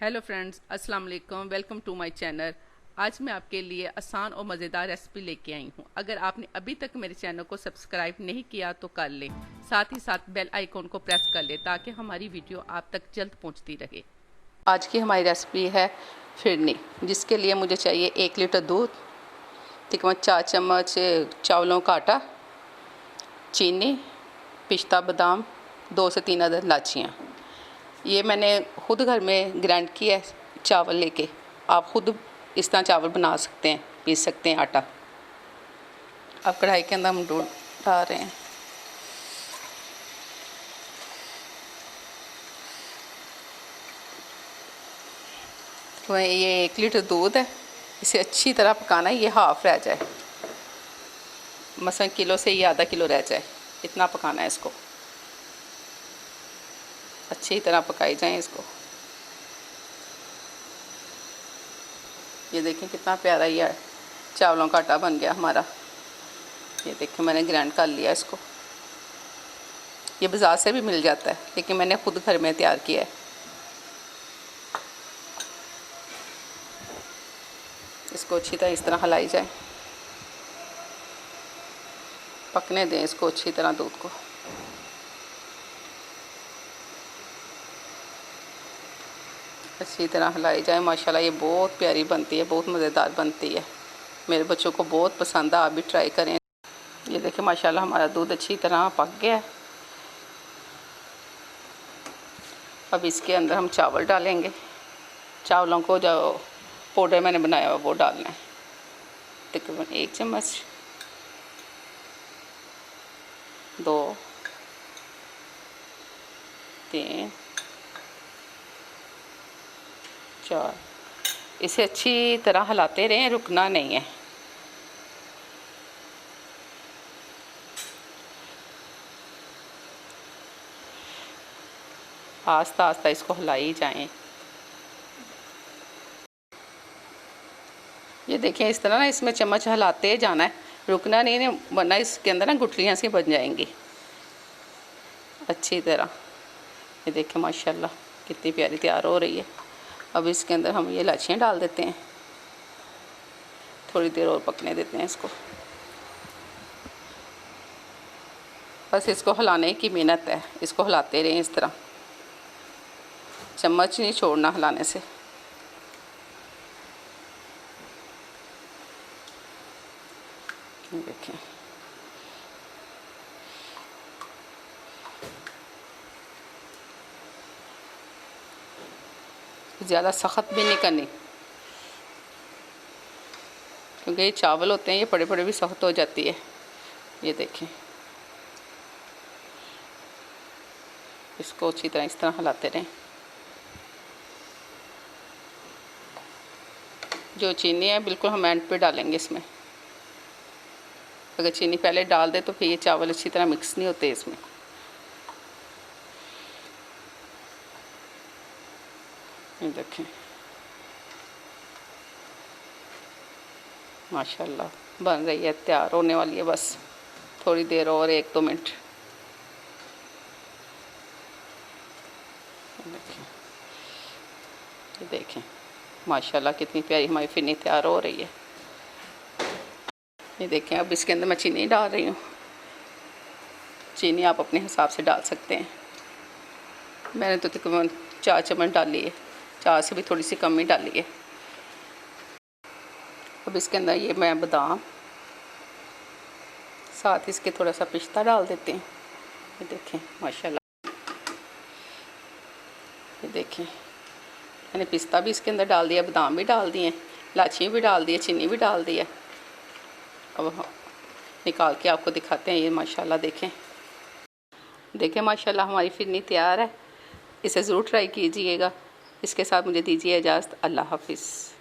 Hello friends, अस्सलाम वालेकुम। Welcome to my channel. आज मैं आपके लिए आसान और मज़ेदार रेसिपी लेके आई हूँ। अगर आपने अभी तक मेरे चैनल को सब्सक्राइब नहीं किया तो कर लें, साथ ही साथ बेल आइकॉन को प्रेस कर लें ताकि हमारी वीडियो आप तक जल्द पहुँचती रहे। आज की हमारी रेसिपी है फिरनी, जिसके लिए मुझे चाहिए 1 लीटर दूध, तकरीबन 4 चम्मच चावलों का आटा, चीनी, पिस्ता बादाम, 2 से 3 अदद इलाचियाँ। ये मैंने खुद घर में ग्राइंड किया है चावल लेके। आप खुद इस तरह चावल बना सकते हैं, पीस सकते हैं आटा। अब कढ़ाई के अंदर हम दूध डाल रहे हैं। तो ये 1 लीटर दूध है, इसे अच्छी तरह पकाना है। ये हाफ रह जाए, मसलन किलो से ये आधा किलो रह जाए, इतना पकाना है इसको। अच्छी तरह पकाई जाए इसको। ये देखें कितना प्यारा ये चावलों का आटा बन गया हमारा। ये देखें मैंने ग्राइंड कर लिया इसको। ये बाज़ार से भी मिल जाता है, लेकिन मैंने खुद घर में तैयार किया है। इसको अच्छी तरह इस तरह हिलाई जाए, पकने दें इसको अच्छी तरह दूध को। अच्छी तरह हिलाई जाए। माशाल्लाह ये बहुत प्यारी बनती है, बहुत मज़ेदार बनती है। मेरे बच्चों को बहुत पसंद है, आप भी ट्राई करें। ये देखिए माशाल्लाह हमारा दूध अच्छी तरह पक गया है। अब इसके अंदर हम चावल डालेंगे। चावलों को जो पाउडर मैंने बनाया हुआ वो डालना है। तकरीबन 1 चम्मच, 2, 3, 4। इसे अच्छी तरह हिलाते रहें, रुकना नहीं है। आस्ता आस्ता इसको हिलाई जाएं। ये देखें इस तरह ना इसमें चम्मच हिलाते जाना है, रुकना नहीं है, वरना इसके अंदर ना गुठलियाँ सी बन जाएंगी अच्छी तरह। ये देखें माशाल्लाह कितनी प्यारी तैयार हो रही है। अब इसके अंदर हम ये इलायचियाँ डाल देते हैं। थोड़ी देर और पकने देते हैं इसको। बस इसको हिलाने की मेहनत है, इसको हिलाते रहें इस तरह, चम्मच नहीं छोड़ना हिलाने से। देखें ज़्यादा सख्त भी नहीं करनी, क्योंकि ये चावल होते हैं, ये बड़े बड़े भी सख्त हो जाती है। ये देखें इसको अच्छी तरह इस तरह हिलाते रहें। जो चीनी है बिल्कुल हम एंड पे डालेंगे इसमें। अगर चीनी पहले डाल दे तो फिर ये चावल अच्छी तरह मिक्स नहीं होते इसमें। ये देखें माशाल्लाह बन रही है, तैयार होने वाली है। बस थोड़ी देर और, 1-2 मिनट। ये देखें माशाल्लाह कितनी प्यारी हमारी फिरनी तैयार हो रही है। ये देखें अब इसके अंदर मैं चीनी डाल रही हूँ। चीनी आप अपने हिसाब से डाल सकते हैं। मैंने तो तकरीबन 4 चम्मच डाली है, 4 से भी थोड़ी सी कम ही डाली है। अब इसके अंदर ये मैं बादाम, साथ इसके थोड़ा सा पिस्ता डाल देते हैं। ये देखें माशाल्लाह। ये देखें मैंने पिस्ता भी इसके अंदर डाल दिया, बादाम भी डाल दिए, इलायची भी डाल दी, चीनी भी डाल दी है। अब निकाल के आपको दिखाते हैं। ये माशाल्लाह देखें देखें माशाल्लाह हमारी फिरनी तैयार है। इसे ज़रूर ट्राई कीजिएगा। इसके साथ मुझे दीजिए इजाज़त। अल्लाह हाफ़िज़।